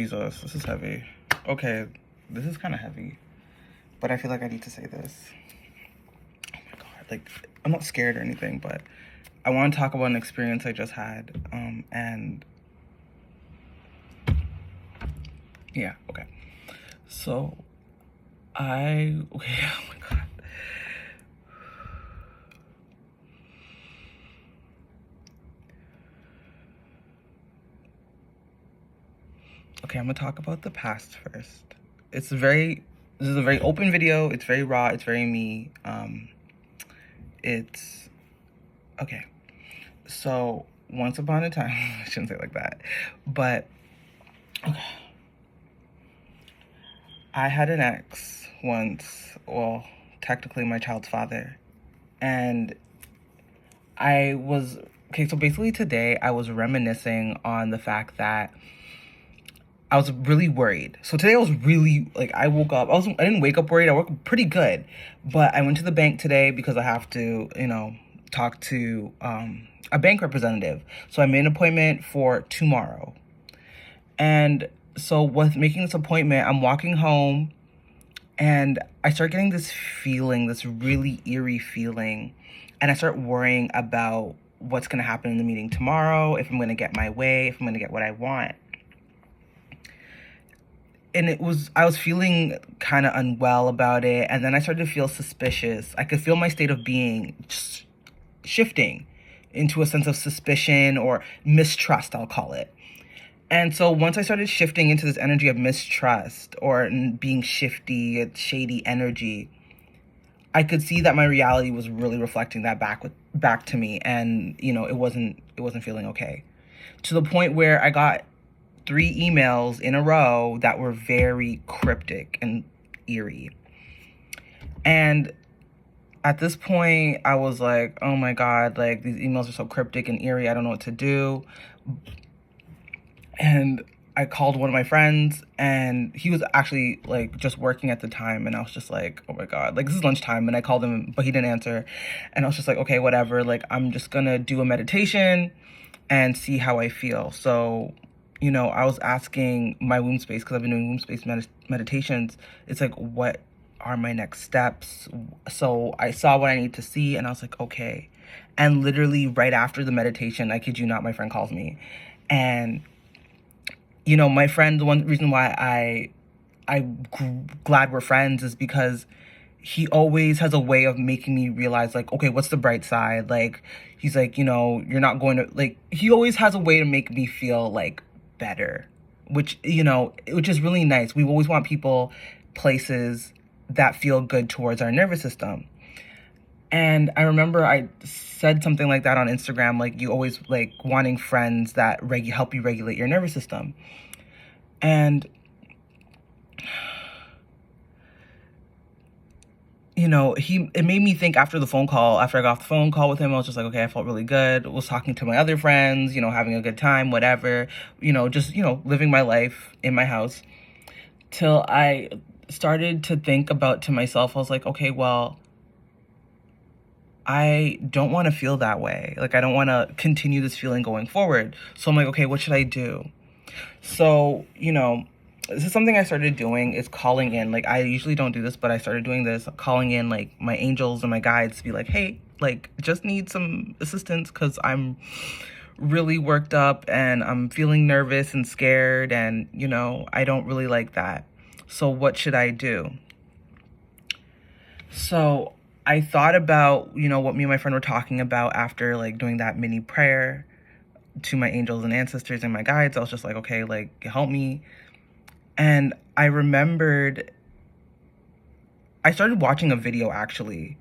Jesus, this is heavy. Okay, this is kind of heavy, but I feel like I need to say this. Oh my God, like, I'm not scared or anything, but I want to talk about an experience I just had, and yeah, okay. So, okay, oh my God. Okay, I'm gonna talk about the past first. This is a very open video. It's very raw. It's very me. It's, okay. So, once upon a time, I shouldn't say it like that, but, okay. I had an ex once, well, technically my child's father, and okay, so basically today I was reminiscing on the fact that I was really worried. So today I was really, like, I woke up, I didn't wake up worried, I woke up pretty good, but I went to the bank today because I have to, talk to a bank representative. So I made an appointment for tomorrow. And so with making this appointment, I'm walking home and I start getting this feeling, this really eerie feeling. And I start worrying about what's going to happen in the meeting tomorrow, if I'm going to get my way, if I'm going to get what I want. And I was feeling kind of unwell about it. And then I started to feel suspicious. I could feel my state of being just shifting into a sense of suspicion or mistrust, I'll call it. And so once I started shifting into this energy of mistrust or being shifty, shady energy, I could see that my reality was really reflecting that back to me, and it wasn't feeling okay. To the point where I got 3 emails in a row that were very cryptic and eerie. And at this point, I was like, oh my God, like, these emails are so cryptic and eerie, I don't know what to do. And I called one of my friends, and he was actually, like, just working at the time, and I was just like, oh my God, like, this is lunchtime, and I called him, but he didn't answer, and I was just like, okay, whatever, like, I'm just gonna do a meditation and see how I feel. So, I was asking my womb space, because I've been doing womb space meditations, it's like, what are my next steps? So I saw what I need to see, and I was like, okay. And literally right after the meditation, I kid you not, my friend calls me, and my friend, the one reason why I'm glad we're friends is because he always has a way of making me realize, like, okay, what's the bright side? Like, he's like, you're not going to, like, he always has a way to make me feel, like, better, which is really nice. We always want people, places that feel good towards our nervous system. And I remember I said something like that on Instagram, like, you always, like, wanting friends that help you regulate your nervous system. And, it made me think after I got off the phone call with him, I was just like, okay, I felt really good. I was talking to my other friends, having a good time, whatever, just, living my life in my house, till I started to think about to myself, I was like, okay, well, I don't want to feel that way. Like, I don't want to continue this feeling going forward. So I'm like, okay, what should I do? So, this is something I started doing, is calling in. Like, I usually don't do this, but I started doing this, calling in, like, my angels and my guides to be like, hey, like, just need some assistance because I'm really worked up and I'm feeling nervous and scared, and, I don't really like that. So what should I do? So I thought about, what me and my friend were talking about after, like, doing that mini prayer to my angels and ancestors and my guides. I was just like, okay, like, help me. And I remembered, I started watching a video, actually,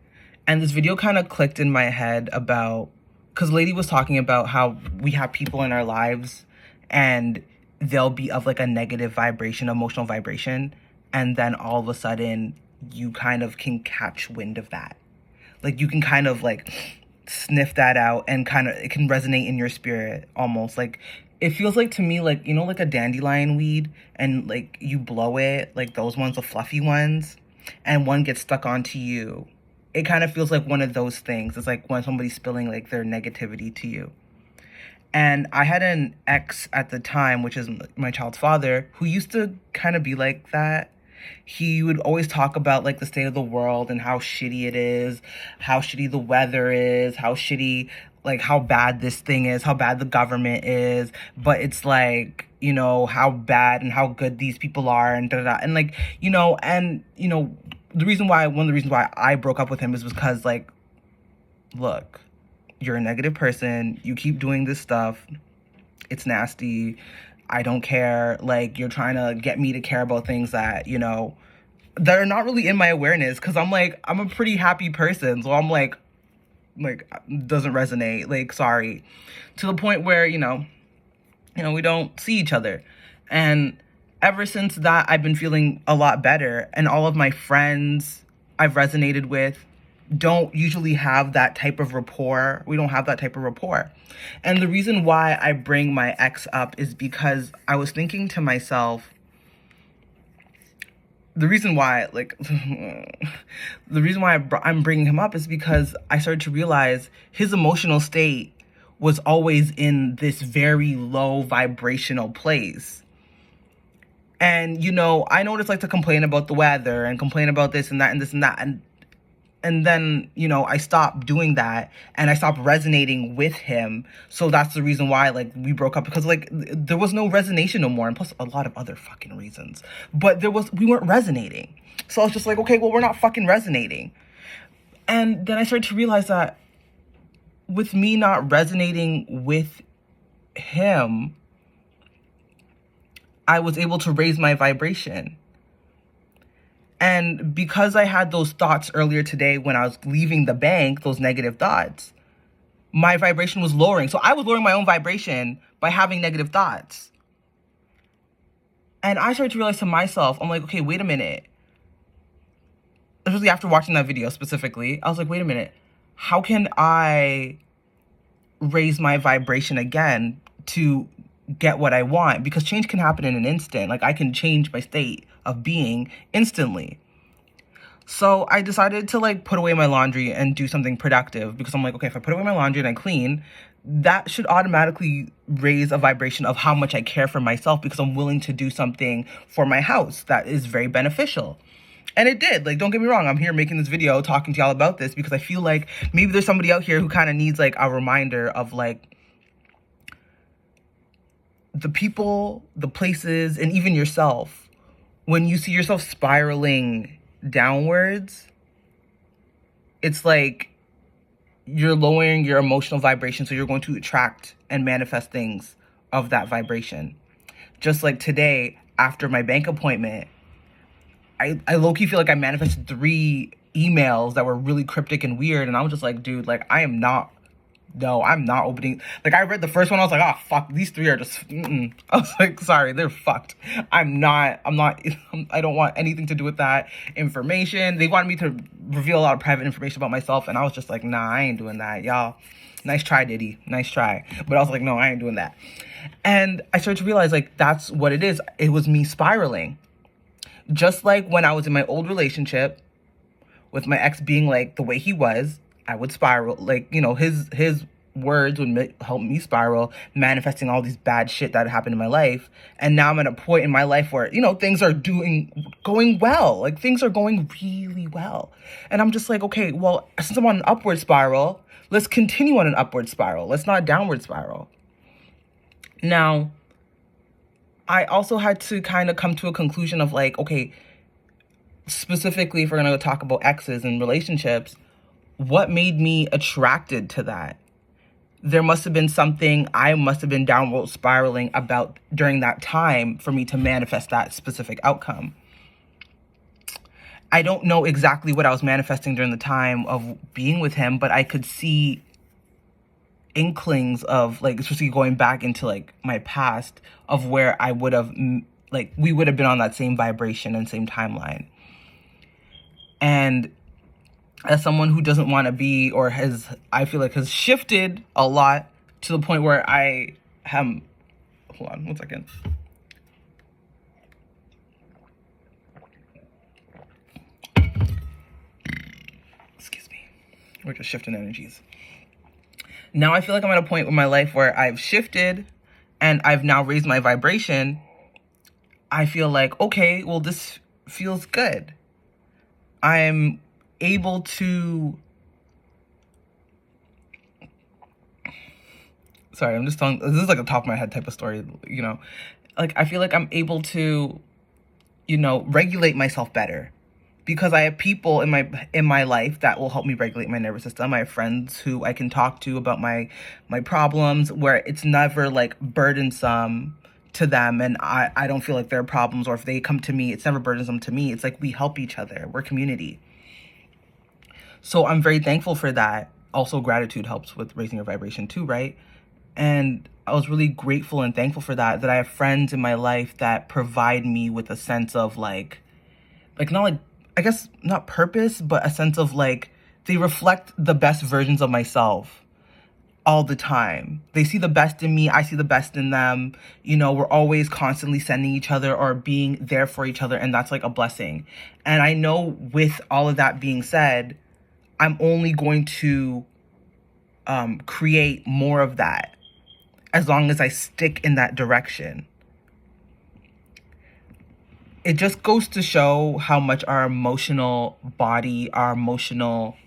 and this video kind of clicked in my head about, because Lady was talking about how we have people in our lives and they'll be of, like, a negative vibration, emotional vibration, and then all of a sudden you kind of can catch wind of that. Like, you can kind of, like, sniff that out, and kind of, it can resonate in your spirit almost. Like, it feels like to me, like, like a dandelion weed, and, like, you blow it, like those ones, the fluffy ones, and one gets stuck onto you. It kind of feels like one of those things. It's like when somebody's spilling, like, their negativity to you. And I had an ex at the time, which is my child's father, who used to kind of be like that. He would always talk about like the state of the world and how shitty it is, how shitty the weather is, how shitty, like how bad this thing is, how bad the government is. But it's like, how bad and how good these people are and da da da. And like, one of the reasons why I broke up with him is because like, look, you're a negative person. You keep doing this stuff. It's nasty. I don't care. Like, you're trying to get me to care about things that, that are not really in my awareness. Cause I'm like, I'm a pretty happy person. So I'm like, doesn't resonate. Like, sorry. To the point where, we don't see each other. And ever since that, I've been feeling a lot better. And all of my friends I've resonated with don't usually have that type of rapport. We don't have that type of rapport. And the reason why I bring my ex up is because I was thinking to myself, the reason why I'm bringing him up is because I started to realize his emotional state was always in this very low vibrational place. And, I know what it's like to complain about the weather and complain about this and that and this and that. And then, I stopped doing that and I stopped resonating with him. So that's the reason why, like, we broke up, because, like, there was no resonation no more. And plus a lot of other fucking reasons. But we weren't resonating. So I was just like, okay, well, we're not fucking resonating. And then I started to realize that with me not resonating with him, I was able to raise my vibration. And because I had those thoughts earlier today when I was leaving the bank, those negative thoughts, my vibration was lowering. So I was lowering my own vibration by having negative thoughts. And I started to realize to myself, I'm like, okay, wait a minute. Especially after watching that video specifically, I was like, wait a minute. How can I raise my vibration again to get what I want? Because change can happen in an instant. Like, I can change my state of being instantly. So I decided to like put away my laundry and do something productive, because I'm like, okay, if I put away my laundry and I clean, that should automatically raise a vibration of how much I care for myself, because I'm willing to do something for my house that is very beneficial. And it did. Like, don't get me wrong, I'm here making this video talking to y'all about this because I feel like maybe there's somebody out here who kind of needs like a reminder of like the people, the places, and even yourself. When you see yourself spiraling downwards, it's like you're lowering your emotional vibration, so you're going to attract and manifest things of that vibration. Just like today, after my bank appointment, I low-key feel like I manifested 3 emails that were really cryptic and weird, and I was just like, dude, like, I'm not opening. Like, I read the first one, I was like, oh, fuck, these 3 are just, I was like, sorry, they're fucked. I don't want anything to do with that information. They wanted me to reveal a lot of private information about myself, and I was just like, nah, I ain't doing that, y'all. Nice try, Diddy. Nice try. But I was like, no, I ain't doing that. And I started to realize, like, that's what it is. It was me spiraling. Just like when I was in my old relationship with my ex being like the way he was, I would spiral. Like, his words would help me spiral, manifesting all these bad shit that happened in my life. And now I'm at a point in my life where, things are going well. Like, things are going really well. And I'm just like, okay, well, since I'm on an upward spiral, let's continue on an upward spiral. Let's not downward spiral. Now, I also had to kind of come to a conclusion of like, okay, specifically if we're going to talk about exes and relationships, what made me attracted to that? There must have been something I must have been downward spiraling about during that time for me to manifest that specific outcome. I don't know exactly what I was manifesting during the time of being with him, but I could see inklings of like, especially going back into like my past, of where I would have, like, we would have been on that same vibration and same timeline. And as someone who doesn't want to be, or I feel like has shifted a lot to the point where I am, hold on one second. Excuse me. We're just shifting energies. Now I feel like I'm at a point in my life where I've shifted and I've now raised my vibration. I feel like, okay, well, this feels good. I'm able to, sorry, I'm just telling, this is like a top of my head type of story, you know, like I feel like I'm able to, you know, regulate myself better because I have people in my life that will help me regulate my nervous system. I have friends who I can talk to about my problems, where it's never like burdensome to them, and I don't feel like their problems, or if they come to me, it's never burdensome to me. It's like we help each other. We're community. So I'm very thankful for that. Also, gratitude helps with raising your vibration too, right? And I was really grateful and thankful for that I have friends in my life that provide me with a sense of like not like, I guess not purpose, but a sense of like they reflect the best versions of myself all the time. They see the best in me, I see the best in them. You know, we're always constantly sending each other or being there for each other, and that's like a blessing. And I know with all of that being said, I'm only going to create more of that as long as I stick in that direction. It just goes to show how much our emotional body, our emotional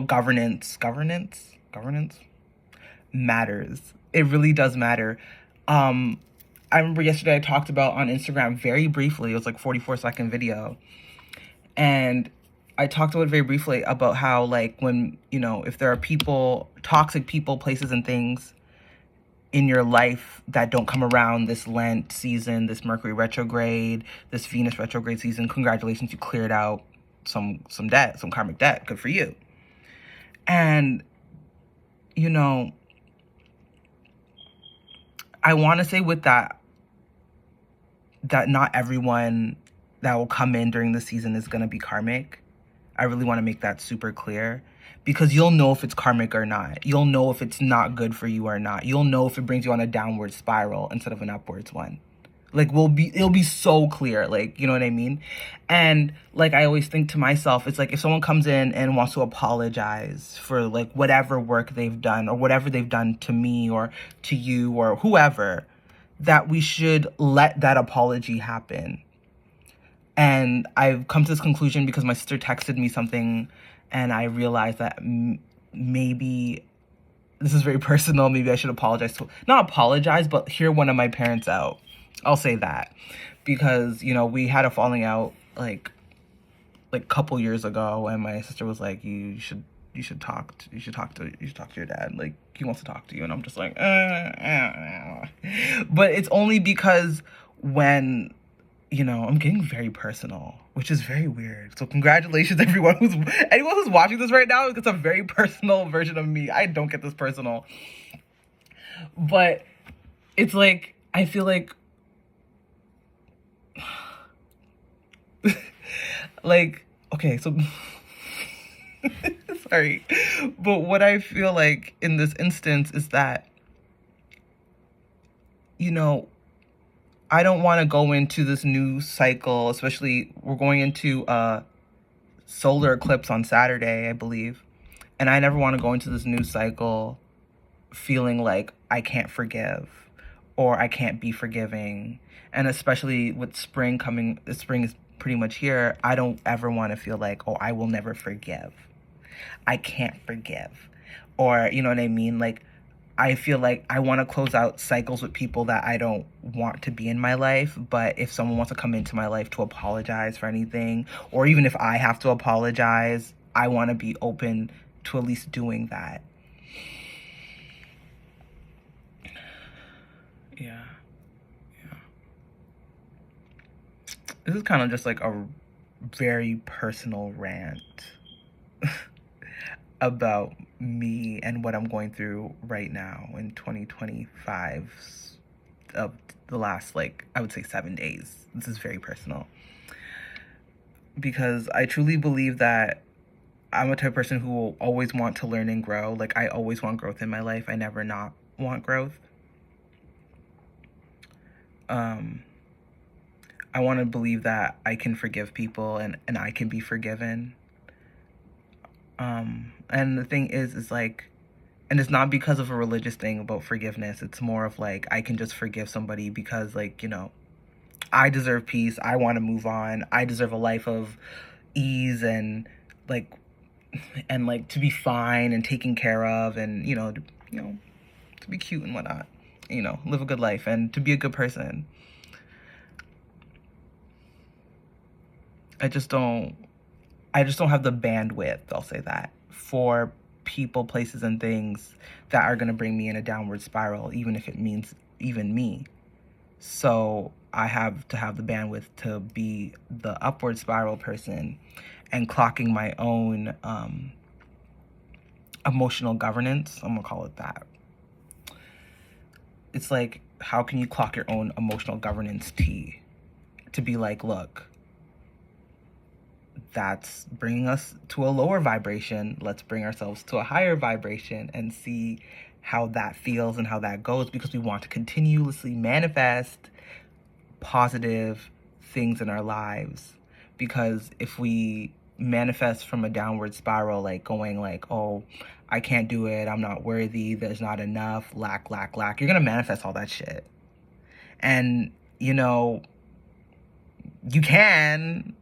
governance matters. It really does matter. I remember yesterday I talked about on Instagram very briefly, it was like 44-second video, and I talked about it very briefly about how, like, when, you know, if there are people, toxic people, places, and things in your life that don't come around this Lent season, this Mercury retrograde, this Venus retrograde season, congratulations, you cleared out some debt, some karmic debt. Good for you. And, you know, I want to say with that not everyone that will come in during the season is going to be karmic. I really want to make that super clear, because you'll know if it's karmic or not. You'll know if it's not good for you or not. You'll know if it brings you on a downward spiral instead of an upwards one. Like, it'll be so clear, like, you know what I mean? And like, I always think to myself, it's like, if someone comes in and wants to apologize for like whatever work they've done or whatever they've done to me or to you or whoever, that we should let that apology happen. And I've come to this conclusion because my sister texted me something, and I realized that maybe this is very personal. Maybe I should apologize not apologize, but hear one of my parents out. I'll say that, because, you know, we had a falling out like a couple years ago, and my sister was like, you should talk to your dad. Like, he wants to talk to you. And I'm just like, but it's only because when, you know, I'm getting very personal, which is very weird. So congratulations, anyone who's watching this right now. It's a very personal version of me. I don't get this personal, but it's like, I feel like, like, okay, so sorry, but what I feel like in this instance is that, you know, I don't want to go into this new cycle, especially we're going into a solar eclipse on Saturday, I believe. And I never want to go into this new cycle feeling like I can't forgive or I can't be forgiving. And especially with spring coming, the spring is pretty much here. I don't ever want to feel like, oh, I will never forgive. I can't forgive. Or, you know what I mean? Like, I feel like I want to close out cycles with people that I don't want to be in my life. But if someone wants to come into my life to apologize for anything, or even if I have to apologize, I want to be open to at least doing that. Yeah. This is kind of just like a very personal rant about me and what I'm going through right now in 2025 of the last, like, I would say 7 days. This is very personal, because I truly believe that I'm a type of person who will always want to learn and grow. Like, I always want growth in my life. I never not want growth. I want to believe that I can forgive people and I can be forgiven. And the thing is like, and it's not because of a religious thing about forgiveness. It's more of like, I can just forgive somebody because, like, you know, I deserve peace. I want to move on. I deserve a life of ease like and like to be fine and taken care of, and you know to be cute and whatnot, live a good life and to be a good person. I just don't have the bandwidth, I'll say that, for people, places, and things that are going to bring me in a downward spiral, even if it means even me. So I have to have the bandwidth to be the upward spiral person and clocking my own emotional governance. I'm going to call it that. It's like, how can you clock your own emotional governance T to be like, look, that's bringing us to a lower vibration. Let's bring ourselves to a higher vibration and see how that feels and how that goes, because we want to continuously manifest positive things in our lives. Because if we manifest from a downward spiral, like going like, oh, I can't do it, I'm not worthy, there's not enough, lack, you're gonna manifest all that shit. And you can,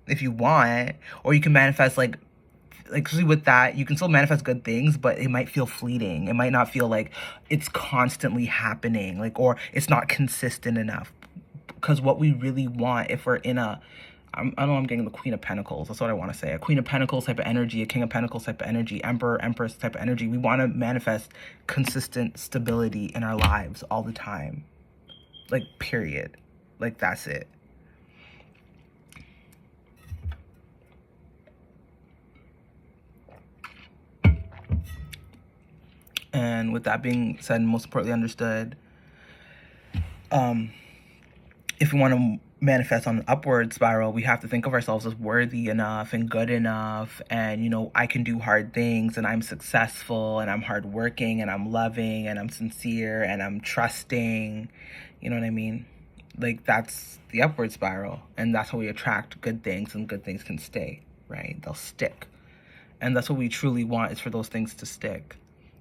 if you want, or you can manifest like especially with that, you can still manifest good things, but it might feel fleeting. It might not feel like it's constantly happening, like, or it's not consistent enough. Because what we really want, if we're in I know I'm getting the Queen of Pentacles, that's what I want to say, a Queen of Pentacles type of energy, a King of Pentacles type of energy, Emperor, Empress type of energy, we want to manifest consistent stability in our lives all the time. Like, period. Like, that's it. And with that being said, and most importantly understood, if we want to manifest on an upward spiral, we have to think of ourselves as worthy enough and good enough, and I can do hard things, and I'm successful, and I'm hardworking, and I'm loving, and I'm sincere, and I'm trusting. You know what I mean? Like, that's the upward spiral, and that's how we attract good things, and good things can stay, right? They'll stick. And that's what we truly want, is for those things to stick.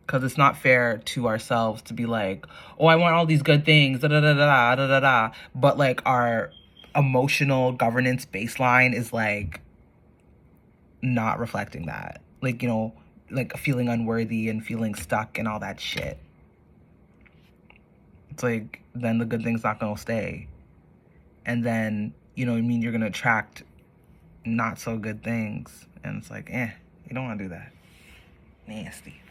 Because it's not fair to ourselves to be like, oh, I want all these good things, da da da da da da da, but like our emotional governance baseline is like not reflecting that. Like, like feeling unworthy and feeling stuck and all that shit. It's like, then the good things not gonna stay. And then, you're gonna attract not so good things. And it's like, you don't wanna do that. Nasty.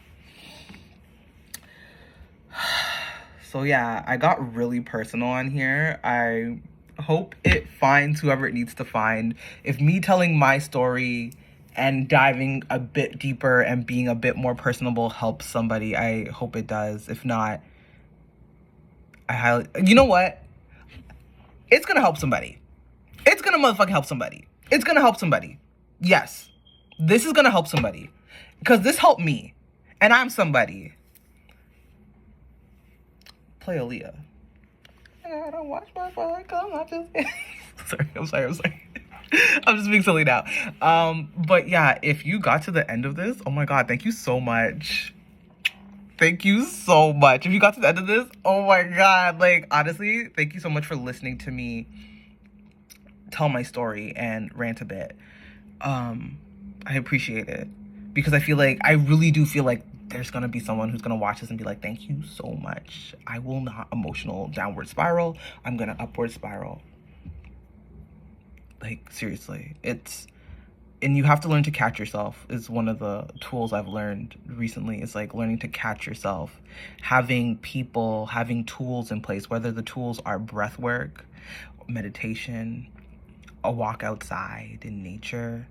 So yeah, I got really personal on here. I hope it finds whoever it needs to find. If me telling my story and diving a bit deeper and being a bit more personable helps somebody, I hope it does. If not, you know what? It's gonna help somebody. It's gonna motherfucking help somebody. It's gonna help somebody. Yes. This is gonna help somebody. Because this helped me. And I'm somebody. Play Aaliyah. I don't watch my phone come. I'm sorry. I'm just being silly now. But yeah, if you got to the end of this, oh my God, thank you so much. Thank you so much. If you got to the end of this, oh my God, like, honestly, thank you so much for listening to me tell my story and rant a bit. I appreciate it, because I really do feel like there's gonna be someone who's gonna watch this and be like, thank you so much. I will not emotional downward spiral. I'm gonna upward spiral. Like, seriously, and you have to learn to catch yourself is one of the tools I've learned recently. Is like learning to catch yourself, having tools in place, whether the tools are breath work, meditation, a walk outside in nature,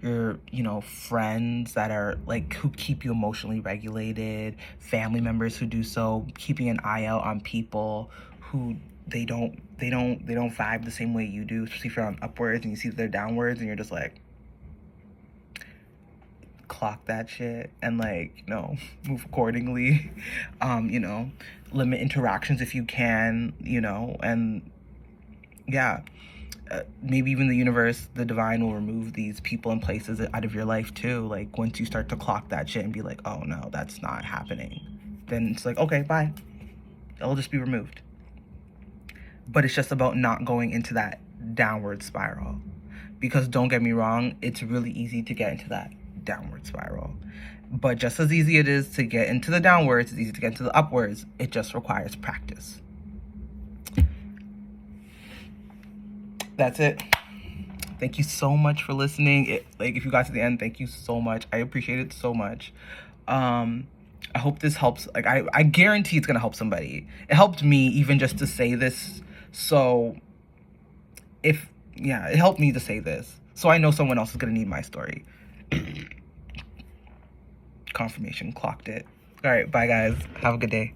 your friends that are like, who keep you emotionally regulated, family members who do so, keeping an eye out on people who they don't vibe the same way you do, especially if you're on upwards and you see that they're downwards and you're just like, clock that shit and like, move accordingly. Limit interactions if you can, and yeah. maybe even the universe, the divine will remove these people and places out of your life too. Like once you start to clock that shit and be like, oh no, that's not happening, then it's like, okay, bye. It'll just be removed. But it's just about not going into that downward spiral. Because don't get me wrong, it's really easy to get into that downward spiral. But just as easy it is to get into the downwards, it's easy to get into the upwards. It just requires practice. That's it. Thank you so much for listening. If you got to the end, thank you so much. I appreciate it so much. I hope this helps. Like, I guarantee it's gonna help somebody. It helped me even just to say this. So it helped me to say this. So I know someone else is gonna need my story. Confirmation, clocked it. All right, bye guys. Have a good day.